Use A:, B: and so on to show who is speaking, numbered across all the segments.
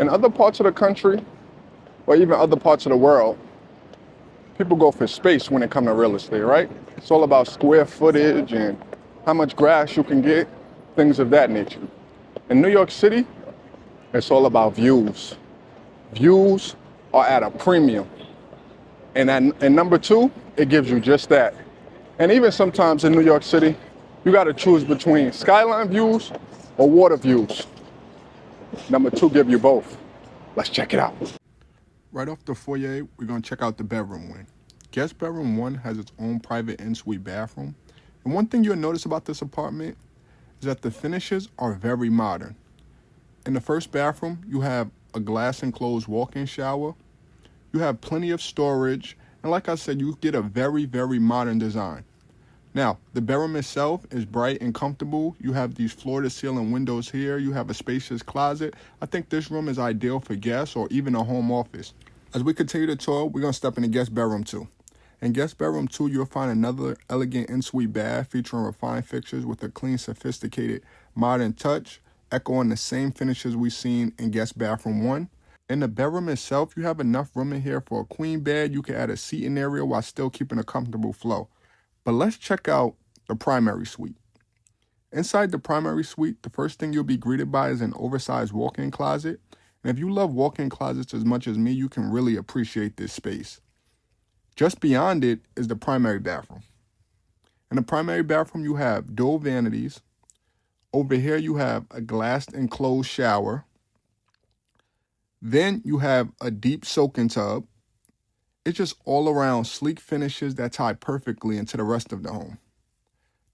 A: In other parts of the country, or even other parts of the world, people go for space when it comes to real estate, right? It's all about square footage and how much grass you can get, things of that nature. In New York City, it's all about views. Views are at a premium. And number two, it gives you just that. And even sometimes in New York City, you got to choose between skyline views or water views. Number two give you both. Let's check it out. Right off the foyer, we're going to check out the bedroom wing. Guest bedroom 1 has its own private en-suite bathroom. And one thing you'll notice about this apartment is that the finishes are very modern. In the first bathroom, you have a glass enclosed walk-in shower. You have plenty of storage. And like I said, you get a very, very modern design. Now, the bedroom itself is bright and comfortable. You have these floor-to-ceiling windows here. You have a spacious closet. I think this room is ideal for guests or even a home office. As we continue the tour, we're going to step into guest bedroom 2. In guest bedroom 2, you'll find another elegant en-suite bath featuring refined fixtures with a clean, sophisticated, modern touch, echoing the same finishes we've seen in guest bathroom 1. In the bedroom itself, you have enough room in here for a queen bed. You can add a seating area while still keeping a comfortable flow. But let's check out the primary suite. Inside the primary suite, the first thing you'll be greeted by is an oversized walk-in closet. And if you love walk-in closets as much as me, you can really appreciate this space. Just beyond it is the primary bathroom. In the primary bathroom, you have dual vanities. Over here, you have a glassed enclosed shower. Then you have a deep soaking tub. It's just all around sleek finishes that tie perfectly into the rest of the home.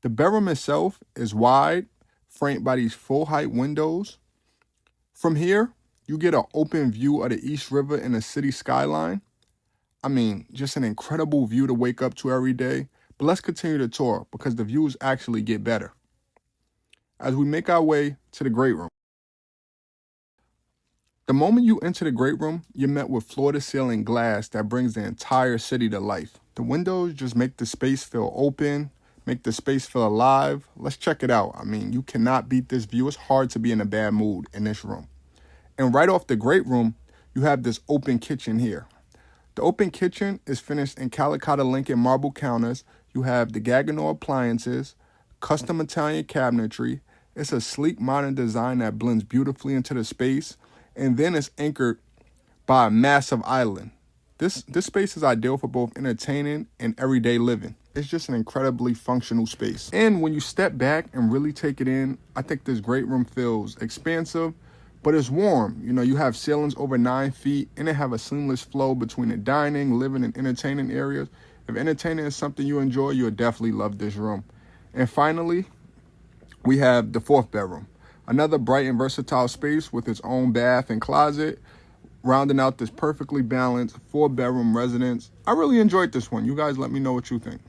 A: The bedroom itself is wide, framed by these full height windows. From here, you get an open view of the East River and the city skyline. I mean, just an incredible view to wake up to every day. But let's continue the tour because the views actually get better. As we make our way to the great room. The moment you enter the great room, you're met with floor-to-ceiling glass that brings the entire city to life. The windows just make the space feel open, make the space feel alive. Let's check it out. I mean, you cannot beat this view. It's hard to be in a bad mood in this room. And right off the great room, you have this open kitchen here. The open kitchen is finished in Calicotta Lincoln marble counters. You have the Gaggenau appliances, custom Italian cabinetry. It's a sleek modern design that blends beautifully into the space. And then it's anchored by a massive island. This space is ideal for both entertaining and everyday living. It's just an incredibly functional space. And when you step back and really take it in, I think this great room feels expansive, but it's warm. You know, you have ceilings over 9 feet, and they have a seamless flow between the dining, living, and entertaining areas. If entertaining is something you enjoy, you'll definitely love this room. And finally, we have the 4th bedroom. Another bright and versatile space with its own bath and closet, rounding out this perfectly balanced 4-bedroom residence. I really enjoyed this one. You guys let me know what you think.